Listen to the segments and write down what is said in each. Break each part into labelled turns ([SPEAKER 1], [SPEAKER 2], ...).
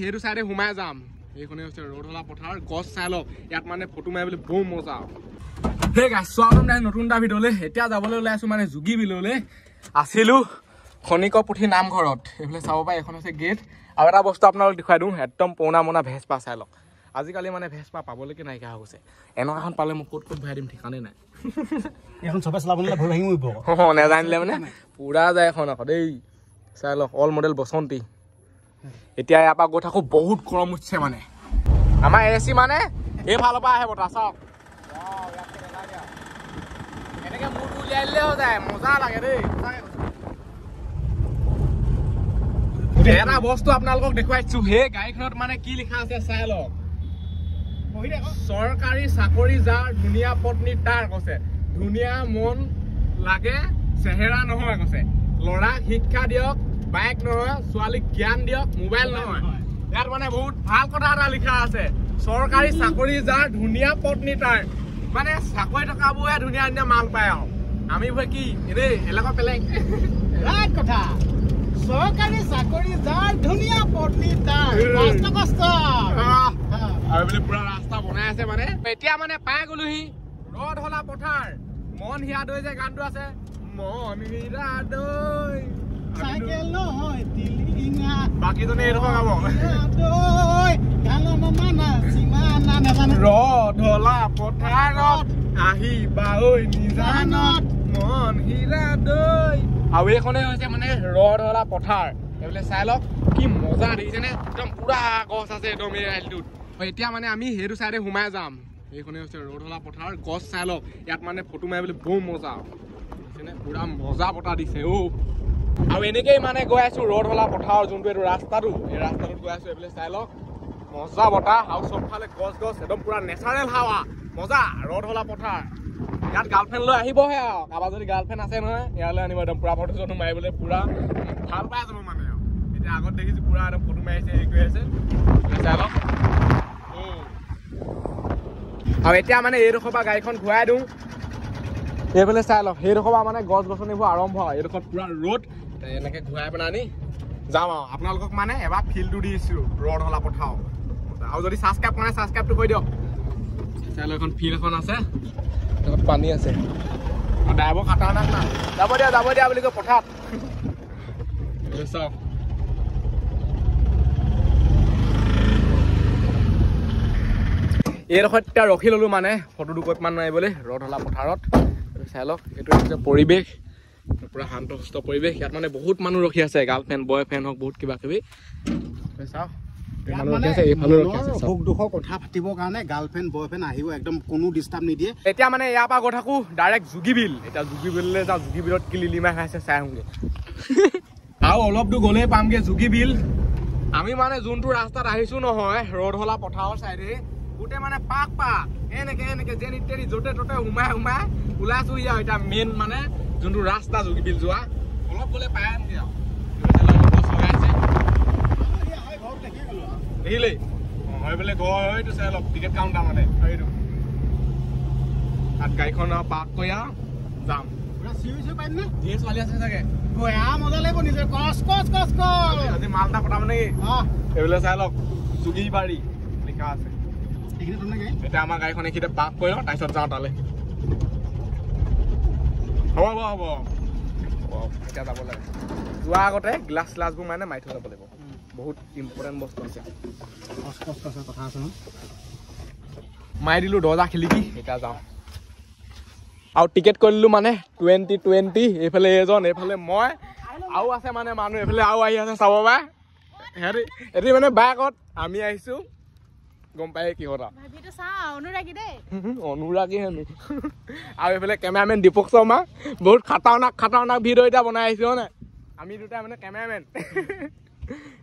[SPEAKER 1] সেইটো সাইডে সোমাই যাম এইখনে হৈছে ৰডহলা পথাৰ গছ চাই লওক ইয়াত মানে ফটো মাৰিবলৈ বহু মজা হে গাইস স্বাগতম নাই নতুন এটা ভিডিঅ'লে এতিয়া যাবলৈ ওলাই আছো মানে যোগী বিললৈ আছিলো খনিক পুথি নামঘৰত এইফালে চাব পাই এখন আছে গেট আৰু এটা বস্তু আপোনালোক দেখাই দিওঁ একদম পুৰণা মনা ভেজপা চাই লওক আজিকালি মানে ভেজপা পাবলৈকে নাইকিয়া হৈ গৈছে এনেকুৱাখন পালে মোক ক'ত ভৰাই দিম ঠিকানে নাই
[SPEAKER 2] এখন চবে চলাবলৈ ভয় ভাঙি মৰিব
[SPEAKER 1] নেজানিলে মানে পুৰা যায় এখন আকৌ দেই চাই লওক অল মডেল বসন্তী এতিয়া ইয়াৰ পৰা গৈ থাকো বহুত গৰম উঠছে মানে আমাৰ এচি মানে এইফালৰ পৰা আহে বতাহ চাওক এনেকে মূৰটো উলিয়াই দিলে হৈ যায় মজা লাগে দেই এটা বস্তু আপোনালোকক দেখুৱাইছো সেই গাড়ীখনত মানে কি লিখা আছে চাই লওক চৰকাৰী চাকৰি যাৰ ধুনীয়া পত্নী তাৰ কৈছে ধুনীয়া মন লাগে চেহেৰা নহয় কৈছে ল'ৰাক শিক্ষা দিয়ক বাইক নহয় ছোৱালীক জ্ঞান দিয়ক মোবাইল নহয় ইয়াত মানে বহুত ভাল কথা এটা লিখা আছে চৰকাৰী চাকৰি যাৰ ধুনীয়া পত্নী তাৰ মানে চাকৰি টকাবোৰে ধুনীয়া ধুনীয়া মাল পায় আৰু আমি বোলে কি এনেই এলেকা বেলেগ
[SPEAKER 2] ৰাইট কথা চৰকাৰী চাকৰি যাৰ ধুনীয়া পত্নী তাৰ কষ্ট কষ্ট
[SPEAKER 1] আৰু বোলে পুৰা ৰাস্তা বনাই আছে মানে এতিয়া মানে পাই গলোহি ৰডহলা পথাৰ মন হিয়া দৈ যে গানটো আছে মন হিয়া দৈ
[SPEAKER 2] চাইকেল নহয় তিলিঙা
[SPEAKER 1] বাকীজনে এইডোখৰ গাব
[SPEAKER 2] দৈ গালম মানা সীমানা নেজানো
[SPEAKER 1] ৰডহলা পথাৰত আহিবা ঐ নিজানত মন হিয়া দৈ আৰু এইখনে হৈছে মানে ৰডহলা পথাৰ এইবোলে চাই লওক কি মজা দেখিছেনে একদম পুৰা গছ আছে একদম এই আইলটোত এতিয়া মানে আমি সেইটো চাইডে সোমাই যাম এইখনে হৈছে ৰডহলা পথাৰ গছ চাই লওক ইয়াত মানে ফটো মাৰিবলৈ বহু মজা পুৰা মজা বতাহ দিছে আৰু এনেকেই মানে গৈ আছো ৰডহলা পথাৰৰ যোনটো এইটো ৰাস্তাটো এই ৰাস্তাটোত গৈ আছো এইফালে চাই লওক মজা বতাহ আৰু চবফালে গছ গছ একদম পুৰা নেচাৰেল হাৱা মজা ৰডহলা পথাৰ ইয়াত গাৰ্লফ্ৰেণ্ড লৈ আহিবহে আৰু কাৰোবাৰ যদি গাৰ্লফ্ৰেণ্ড আছে নহয় ইয়ালৈ আনিব একদম পুৰা ফটো চটো মাৰিবলৈ পুৰা ভাল পাই যাব মানে আৰু এতিয়া আগত দেখিছো পুৰা একদম ফটো মাৰিছে হেৰি কৰি আছে চাই লওক আৰু এতিয়া মানে এইডোখৰ পৰা গাড়ীখন ঘূৰাই দিওঁ এইফালে চাই লওক সেইডোখৰ পৰা মানে গছ গছনিবোৰ আৰম্ভ হয় এইডোখৰ পুৰা ৰ'দ এনেকে ঘূৰাই পেলাই আনি যাম আৰু আপোনালোকক মানে এবাৰ ফিল্ডটো দিছোঁ ৰডহলা পথাৰ আৰু যদি ছাবস্ক্ৰাইব কৰে ছাবস্ক্ৰাইবটো কৰি দিয়ক চাই লওক এখন ফিল্ড এখন আছে পানী আছে ড্ৰাইভাৰ খাটাৰনাক না যাব দিয়া বুলি কৈ পথাৰত চাওক এইডোখৰত এতিয়া ৰখি ললো মানে ফটো দুকপমান মাৰিবলৈ ৰডহলা পথাৰত চাই লওক এইটো হৈছে পৰিৱেশ পুৰা শান্ত সুস্থ পৰিৱেশ ইয়াত মানে বহুত মানুহ ৰখি আছে গাৰ্লফ্ৰেণ্ড বয়ফ্ৰেণ্ড হওক বহুত কিবা কিবি চাওক
[SPEAKER 2] কথা পাতিবৰ কাৰণে গাৰ্লফ্ৰেণ্ড বয়ফ্ৰেণ্ড আহিব একদম কোনো ডিষ্টাৰ্ব নিদিয়ে
[SPEAKER 1] এতিয়া মানে ইয়াৰ পৰা গৈ থাকো ডাইৰেক্ট যোগী বিল এতিয়া যোগী বিললৈ যাওঁ যোগী বিলত কি লিলিমাই খাইছে চাই আহোঁগে আৰু অলপ দূৰ গ'লেই পামগে যোগী বিল আমি মানে যোনটো ৰাস্তাত আহিছো নহয় ৰডহলা পথাৰৰ চাইডে গোটেই মানে পাক এনেকে যেন ইত্যাদি য'তে ত'তে সোমাই ওলাইছো ইয়াৰ এতিয়া মেইন মানে যোনটো ৰাস্তা যোগী বিল যোৱা অলপ গ'লে পাই আনগে আৰু দেখিলেই হয় বোলে গৈ চাই অলপ টিকেট কাউণ্টাৰ মানে এইটো তাত গাড়ীখন পাৰ্ক কৰি আৰু যাম ছোৱালী আছে চাগে
[SPEAKER 2] মজা লাগিব নিজে
[SPEAKER 1] আজি মাল এটা পঠাম নেকি এইবোলে চাই লওক যোগী বাৰী লিখা আছে এতিয়া আমাৰ গাড়ীখন এইখিনিতে পাৰ্ক কৰি লওঁ তাৰপিছত যাওঁ তালৈ হ'ব এতিয়া যাব লাগে যোৱাৰ আগতে গ্লাছ চ্লাছবোৰ মানে মাৰি থৈ যাব লাগিব বহুত ইম্পৰ্টেণ্ট বস্তু আছে
[SPEAKER 2] কথা আছে
[SPEAKER 1] মাৰি দিলোঁ দৰ্জা খিলিকি এতিয়া যাওঁ আৰু টিকেট কৰিলোঁ মানে 2020 এইফালে এজন এইফালে মই আৰু আছে মানে মানুহ এইফালে আৰু আহি আছে চাব পাই সিহঁতি মানে বাইকত আমি আহিছোঁ গম পাই কিহত অনুৰাগী হেনো আৰু এইফালে কেমেৰামেন দীপক শৰ্মা বহুত খাটাৰনাক ভিডিঅ' এতিয়া বনাই আহিছোঁ হয় নাই আমি দুটাই মানে কেমেৰামেন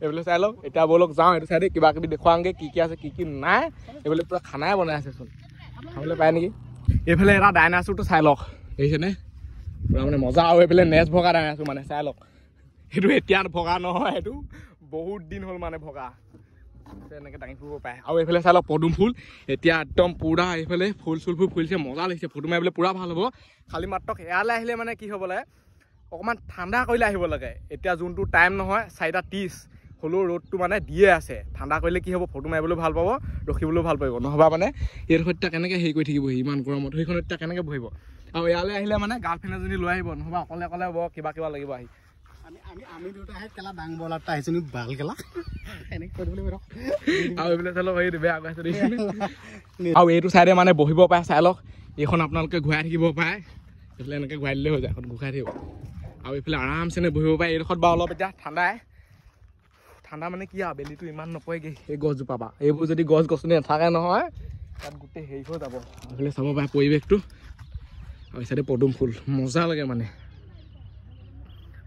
[SPEAKER 1] এইফালে চাই লওক এতিয়া ব'লক যাওঁ এইটো চাইডে কিবা কিবি দেখুৱাওঁগে কি আছে কি নাই এইফালে পুৰা খানাই বনাই আছেচোন খাবলৈ পায় নেকি এইফালে এটা ডাইনাছৰটো চাই লওক দেখিছেনে পুৰা মানে মজা আৰু এইফালে নেচ ভগা ডাইনাছৰ মানে চাই লওক সেইটো এতিয়া ভগা নহয় সেইটো বহুত দিন হ'ল মানে ভগা এনেকৈ দাঙি ফুৰিব পাৰে আৰু এইফালে চাই লওক পদুম ফুল এতিয়া একদম পুৰা এইফালে ফুলবোৰ ফুলিছে মজা লাগিছে ফটো মাৰিবলৈ পুৰা ভাল হ'ব খালি মাত্ৰ ইয়ালৈ আহিলে মানে কি হ'ব লাগে অকণমান ঠাণ্ডা কৰিলে আহিব লাগে এতিয়া যোনটো টাইম নহয় 4:30 হ'লেও ৰ'দটো মানে দিয়ে আছে ঠাণ্ডা কৰিলে কি হ'ব ফটো মাৰিবলৈ ভাল পাব ৰখিবলৈও ভাল পাব নহ'বা মানে এইডোখৰত এতিয়া কেনেকৈ হেৰি কৰি থাকিবহি ইমান গৰমত সেইখনত এতিয়া কেনেকৈ বহিব আৰু ইয়ালৈ আহিলে মানে গাৰ্লফ্ৰেণ্ড এজনী লৈ আহিব নহ'বা অকলে অকলে হ'ব কিবা লাগিব আহি
[SPEAKER 2] আমি দুটা আহি কেলা ডাঙৰ বলাৰটা আহিছোঁ ভাল কেলা এনেকৈ কৰিব লাগিব
[SPEAKER 1] আৰু এইবিলাক চাই লওক এই বেয়া পাইছে আৰু এইটো চাইডে মানে বহিব পাৰে চাই লওক এইখন আপোনালোকে ঘূৰাই থাকিব পাৰে এইফালে এনেকৈ ঘূৰাই দিলে হৈ যায় এখন ঘূৰাই থাকিব আৰু এইফালে আৰামছে বহিব পাৰে এইডোখৰত বাৰু অলপ এতিয়া ঠাণ্ডা মানে কি আৰু বেলিটো ইমান নপৰেগৈ এই গছজোপা বা এইবোৰ যদি গছ গছনি নাথাকে নহয় তাত গোটেই হেৰি হৈ যাব এইফালে চাব পাৰে পৰিৱেশটো আৰু এই চাইডে পদুম ফুল মজা লাগে মানে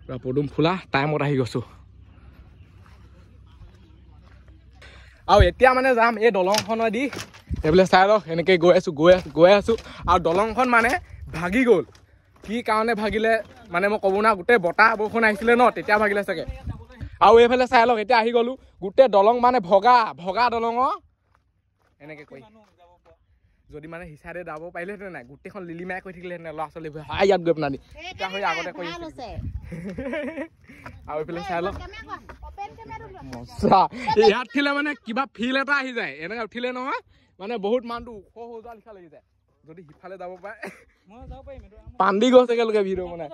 [SPEAKER 1] পুৰা পদুম ফুলা টাইমত আহি গৈছোঁ আৰু এতিয়া মানে যাম এই দলংখনৰ দি এইফালে চাই লওক এনেকৈ গৈ আছোঁ আৰু দলংখন মানে ভাগি গ'ল কি কাৰণে ভাগিলে মানে মই ক'ব না গোটেই বতাহ বৰষুণ আহিছিলে ন তেতিয়া ভাগিলে চাগে আৰু এইফালে চাই লওক এতিয়া আহি গ'লোঁ গোটেই দলং মানে ভগা দলঙৰ এনেকৈ কৈ যদি মানে হিচাৰে যাব পাৰিলেহেঁতেন নাই গোটেইখন লিলিমাই কৈ থাকিলেহেঁতেন ল'ৰা ছোৱালী ইয়াত গৈ পেলাই এতিয়া হৈ আগতে কৈ আৰু এইফালে চাই লওক মজা ইয়াত উঠিলে মানে কিবা ফিল এটা আহি যায় এনেকৈ উঠিলে নহয় মানে বহুত মানুহটো ওখ যোৱা লিখা লাগি যায় যদি সিফালে যাব পাৰে পান্দি গছ একেলগে ভিডিঅ' বনাই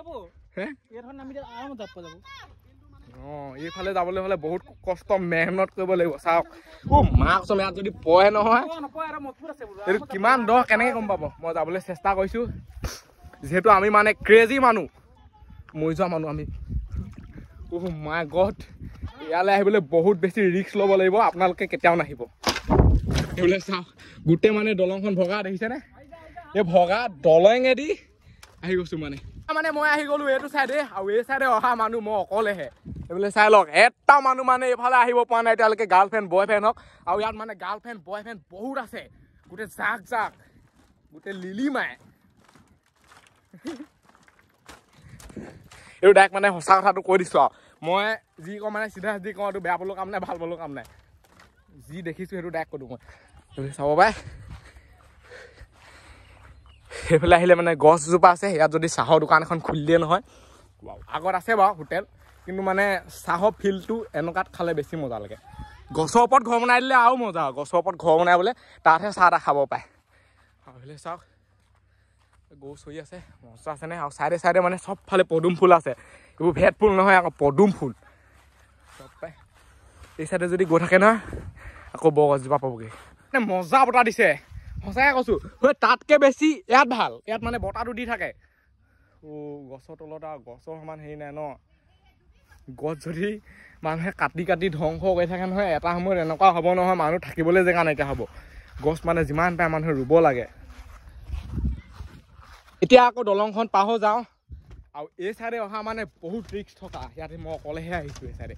[SPEAKER 1] এইফালে যাবলৈ হ'লে বহুত কষ্ট মেহনত কৰিব লাগিব চাওক মাছ ইয়াত যদি পৰে নহয় এইটো কিমান দ কেনেকৈ গম পাব মই যাবলৈ চেষ্টা কৰিছোঁ যিহেতু আমি মানে ক্ৰেজি মানুহ মৰি যোৱা মানুহ আমি মাই গড ইয়ালৈ আহিবলৈ বহুত বেছি ৰিস্ক ল'ব লাগিব আপোনালোকে কেতিয়াও নাহিব এইবোলে চাওক গোটেই মানে দলংখন ভগা দেখিছেনে এই ভগা দলঙেদি আহি গৈছোঁ মানে মই আহি গ'লোঁ এইটো চাইডে আৰু এই চাইডে অহা মানুহ মই অকলেহে এইবোলে চাই লওক এটা মানুহ মানে এইফালে আহিব পৰা নাই এতিয়ালৈকে গাৰ্লফ্ৰেণ্ড বয়ফ্ৰেণ্ড হওক আৰু ইয়াত মানে গাৰ্লফ্ৰেণ্ড বয়ফ্ৰেণ্ড বহুত আছে গোটেই জাক গোটেই লিলিমাই এইটো ডাইৰেক্ট মানে সঁচা কথাটো কৈ দিছোঁ আৰু মই যি কওঁ মানে চিধা চিধি কওঁ এইটো বেয়া পালেও কাম নাই ভাল পালেও কাম নাই যি দেখিছোঁ সেইটো ডাইৰেক্ট কৈ দিওঁ মই চাব পাৰে সেইফালে আহিলে মানে গছজোপা আছে ইয়াত যদি চাহৰ দোকান এখন খুলি দিয়ে নহয় আগত আছে বাৰু হোটেল কিন্তু মানে চাহৰ ফিল্ডটো এনেকুৱাত খালে বেছি মজা লাগে গছৰ ওপৰত ঘৰ বনাই দিলে আৰু মজা হয় গছৰ ওপৰত ঘৰ বনাই বোলে তাতহে চাহ এটা খাব পায় আৰু সেইফালে চাওক গৰু চৰি আছে মজা আছেনে আৰু চাইডে চাইডে মানে চবফালে পদুম ফুল আছে এইবোৰ ভেট ফুল নহয় আকৌ পদুম ফুল চব পায় এই চাইডে যদি গৈ থাকে নহয় আকৌ বৰগছজোপা পাবগৈ মানে মজা বতাহ দিছে সঁচাকৈ কৈছোঁ তাতকৈ বেছি ইয়াত ভাল ইয়াত মানে বতাহটো দি থাকে গছৰ তলত আৰু গছৰ সমান হেৰি নাই ন গছ যদি মানুহে কাটি ধ্বংস কৰি থাকে নহয় এটা সময়ত এনেকুৱা হ'ব নহয় মানুহ থাকিবলৈ জেগা নাইকিয়া হ'ব গছ মানে যিমান পায় মানুহে ৰুব লাগে এতিয়া আকৌ দলংখন পাৰ হৈ যাওঁ আৰু এই চাইডে অহা মানে বহুত ৰিস্ক থকা ইয়াতে মই অকলেহে আহিছোঁ এই চাইডে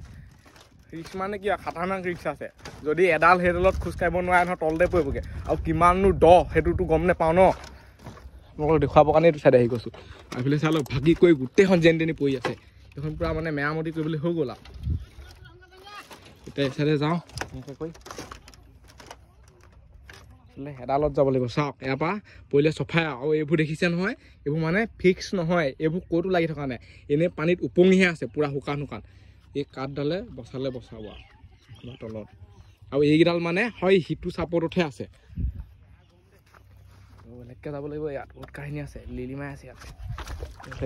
[SPEAKER 1] ৰিস্ক মানে কি খাতাৰনাক ৰিস্ক আছে যদি এডাল সেইডালত খোজকাঢ়িব নোৱাৰে নহয় তলতে পৰিবগৈ আৰু কিমাননো সেইটোতো গম নাপাওঁ ন মই দেখুৱাবৰ কাৰণে এইটো চাইডে আহি গৈছোঁ আৰু এইফালে চাই লওক ভাগি কৰি গোটেইখন যেন তেনি পৰি আছে সেইখন পূৰা মানে মেৰামতি কৰিবলৈ হৈ গ'ল আৰু এতিয়া এই চাইডে যাওঁ এনেকৈ কৈ এডালত যাব লাগিব চাওক ইয়াৰ পৰা পৰিলে চফাই আৰু এইবোৰ দেখিছে নহয় এইবোৰ মানে ফিক্স নহয় এইবোৰ ক'তো লাগি থকা নাই এনেই পানীত উপঙিহে আছে পূৰা শুকান এই কাঠডালে বচাব আৰু তলত আৰু এইকেইডাল মানে হয় সিটো চাপৰ্টতহে আছে বেলেগকৈ যাব লাগিব ইয়াত বহুত কাহিনী আছে লিলিমাই আছে ইয়াত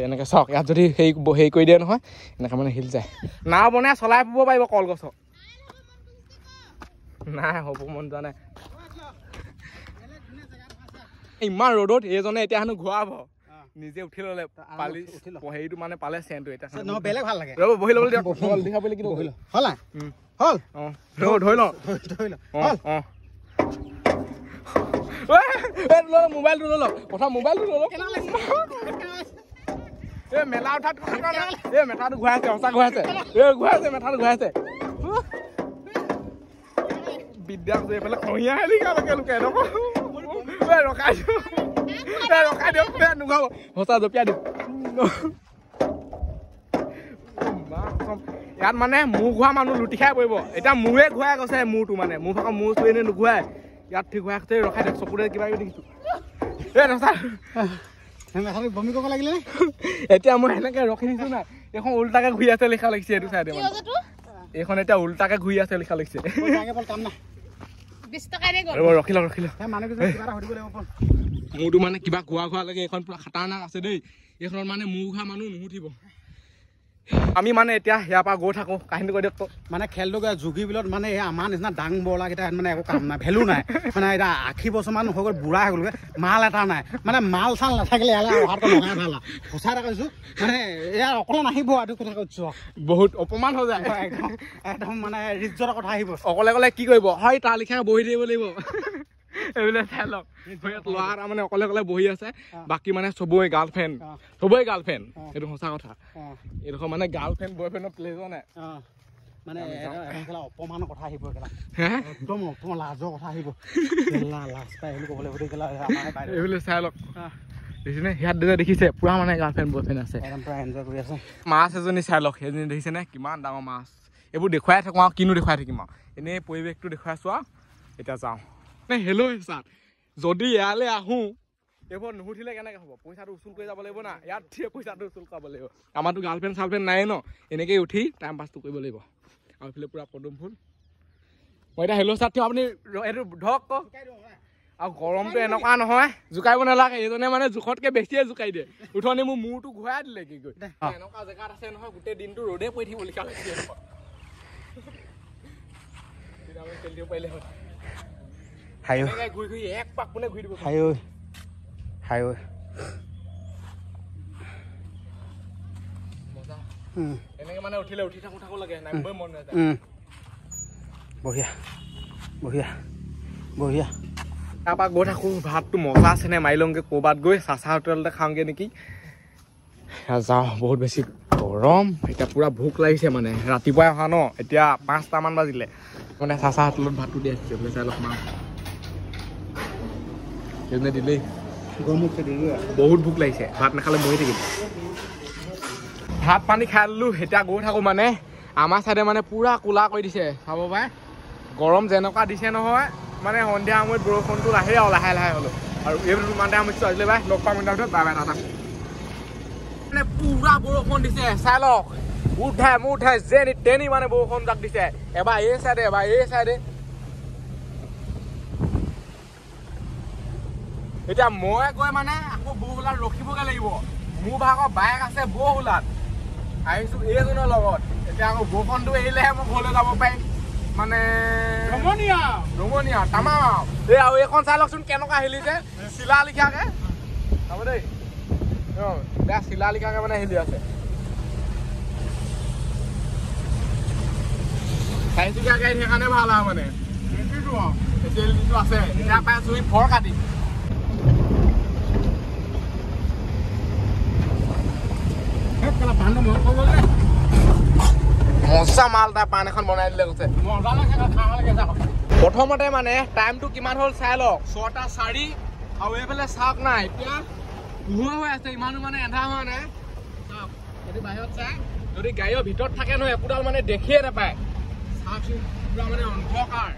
[SPEAKER 1] এনেকৈ চাওক ইয়াত যদি হেৰি কৰি দিয়ে নহয় এনেকৈ মানে হিল যায় নাও বনাই চলাই ফুৰিব পাৰিব কলগছত নাই হ'ব মন যোৱা নাই ইমান ৰ'দত এইজনে এতিয়া হেনো ঘূৰাব নিজে উঠি ল'লে পালি হেৰিটো মানে পালে চেনটো এতিয়া
[SPEAKER 2] বেলেগ ভাল লাগে
[SPEAKER 1] ৰ'ব বহি ল'বলৈ দিয়ক দেখাবলৈ কিন্তু
[SPEAKER 2] হ'ল হ'ল
[SPEAKER 1] অঁ ধৰি লওঁ মোবাইলটো লৈ লওক প্ৰথম মোবাইলটো লৈ লওক এই মেলা উঠাত এই মেথাটো ঘূৰাইছে সঁচা ঘূৰাইছে মেথাটো ঘূৰাইছে বিদ্যাক যে এইফালে খহিয়া হেলিকালৈকে লুকাই ৰখাই দিয়ক নুঘাব সঁচা জপিয়াই দিম ইয়াত মানে মূৰ ঘূৰা মানুহ লুটি খাই পৰিব এতিয়া মূৰে ঘূৰাই গৈছে মূৰটো মানে মোৰ ভাগৰ মূৰ চুই এনেই নুঘূৰাই ইয়াত ঠিক ঘূৰাই খাই ৰখাই দিয়ক চকুৰে কিবা কিবি দেখিছোঁ
[SPEAKER 2] বমি কৰিব লাগিলে
[SPEAKER 1] এতিয়া মই সেনেকৈ ৰখি দিছোঁ নাই এইখন উল্টাকৈ ঘূৰি আছে লিখা লাগিছে এইটো চাইডে এইখন এতিয়া উল্টাকে ঘূৰি আছে লিখা লিখছে মোৰতো মানে কিবা ঘোৱা ঘোৱা লাগে এইখন পুৰা খাটাৰনাক আছে দেই এইখনত মানে মূৰ ঘা মানুহ নুঠিব আমি মানে এতিয়া ইয়াৰ পৰা গৈ থাকো কাহিনী কৈ দিয়ক
[SPEAKER 2] মানে খেলটো যোগী বিলত মানে আমাৰ নিচিনা ডাং বৰলাকেইটা মানে একো কাম নাই ভেলু নাই মানে এতিয়া 80 বছৰমান হৈ গ'ল বুঢ়া হৈ গ'লগৈ মাল এটা নাই মানে মাল চাল নাথাকিলে ইয়ালৈ অহাটো লগাই ভাল সঁচা এটা কৈছোঁ মানে ইয়াৰ অকলে নাহিব এইটো কথা কৈছোঁ
[SPEAKER 1] বহুত অপমান হৈ যায়
[SPEAKER 2] একদম মানে ৰিজ্জতৰ কথা আহিব
[SPEAKER 1] অকলে অকলে কি কৰিব হয় তাৰ লিখা বহি দিব লাগিব এইবিলাক চাই লওক ল'ৰা এটা মানে অকলে অকলে বহি আছে বাকী মানে চবৰে গাৰ্লফ্ৰেণ্ড সেইটো সঁচা কথা এইডোখৰ মানে গাৰ্লফ্ৰেণ্ড বয়ফ্ৰেণ্ডৰ প্লেজৰ নাই
[SPEAKER 2] মানে অপমানৰ কথা আহিব একদম লাজৰ কথা আহিব লাজ পাই ক'বলৈ
[SPEAKER 1] এইবিলাক চাই লওক দেখিছেনে সিয়াত দেখিছে পুৰা মানে গাৰ্লফ্ৰেণ্ড বয়ফ্ৰেণ্ড আছে
[SPEAKER 2] পুৰা এনজয় কৰি আছে
[SPEAKER 1] মাছ এজনী চাই লওক সেইজনী দেখিছেনে কিমান ডাঙৰ মাছ এইবোৰ দেখুৱাই থাকোঁ আৰু কিনো দেখুৱাই থাকিম আৰু এনেই পৰিৱেশটো দেখুৱাইছোঁ আৰু এতিয়া যাওঁ হেল্ল' ছাৰ যদি ইয়ালৈ আহোঁ এইবোৰ নুসুধিলে কেনেকৈ হ'ব পইচাটো উচুল কৰি যাব লাগিব না ইয়াত পইচাটো উচুল কৰিব লাগিব আমাৰতো গাৰ্লফ্ৰেণ্ড চাৰ্লফ্ৰেণ্ড নাই ন এনেকৈ উঠি টাইম পাছটো কৰিব লাগিব আৰু এইফালে পুৰা পদুম ফুল মই এতিয়া হেল্ল' ছাৰ আপুনি এইটো ধৰক কওক আৰু গৰমটো এনেকুৱা নহয় জোকাইব নালাগে এইজনে মানে জোখতকৈ বেছিয়ে জোকাই দিয়ে উঠনি মোৰ মূৰটো ঘূৰাই দিলে কি গৈ এনেকুৱা জেগাত আছে নহয় গোটেই দিনটো ৰ'দে পৰি থাকিব লিখা লাগিছে খেলি দিব পাৰিলে হয় এক পাক কোনে ঘূৰি দিব এনেকে মানে উঠিলে উঠি থাকো লাগে নামিবই মন নাযায়
[SPEAKER 2] বঢ়িয়া বঢ়িয়া বঢ়িয়া
[SPEAKER 1] তাৰপৰা গৈ থাকোঁ ভাতটো মজা আছে নে মাৰি লওঁগৈ ক'ৰবাত গৈ চাচা হোটেলতে খাওঁগৈ নেকি যাওঁ বহুত বেছি গৰম এতিয়া পুৰা ভোক লাগিছে মানে ৰাতিপুৱাই অহা ন এতিয়া 5টামান বাজিলে মানে চাচা হোটেলত ভাতটো দি আহিছে বোলে চাই লওক মাছ সেইজনে দিলেই বহুত ভোক লাগিছে ভাত নাখালে মৰি থাকিম ভাত পানী খাই ললোঁ এতিয়া গৈ থাকোঁ মানে আমাৰ চাইডে মানে পুৰা ক'লা কৰি দিছে চাব পাৰে গৰম যেনেকুৱা দিছে নহয় মানে সন্ধিয়া সময়ত বৰষুণটো আহে আৰু লাহে লাহে হ'লেও আৰু এইবোৰ ইমানতে সামৰিছোঁ আজিলৈ বাই লগ পাম ভিতৰত বাই বাই টাটা মানে পুৰা বৰষুণ দিছে চাই লওক উঠাই যেনি তেনি মানে বৰষুণ জাক দিছে এবাৰ এই চাইডে এবাৰ এই চাইডে এতিয়া মই গৈ মানে আকৌ বৌহোলাত ৰখিবগৈ লাগিব মোৰ ভাগৰ বাইক আছে বৌহোলাত আহিছোঁ এইজনৰ লগত এতিয়া আকৌ বৰষুণটো এৰিলেহে মই ঘৰলৈ যাব পাৰিম মানে ৰমনীয়া তামাম এই আৰু এইখন চাই লওকচোন কেনেকুৱা হেলিছে চিলা লিখাকে হ'ব দেই বেয়া চিলা লিখাকে মানে হেলি আছে চাৰিচকীয়া গাড়ী সেইকাৰণে ভাল আৰু মানে এলটো আছে এতিয়া পাই আছোঁ ফৰ কাটি মজা মাল এটা পাণ এখন বনাই দিলে কৈছে প্ৰথমতে মানে টাইমটো কিমান হ'ল চাই লওক 6:04 আৰু এইফালে চাওক নাই এতিয়া পোহৰ হৈ আছে ইমানো মানে এন্ধাৰ হোৱা নাই চাওক যদি বাহিৰত চাই যদি গাড়ীৰ ভিতৰত থাকে নহয় একোডাল মানে দেখিয়ে নাপায় চাওকচোন পুৰা মানে অন্ধকাৰ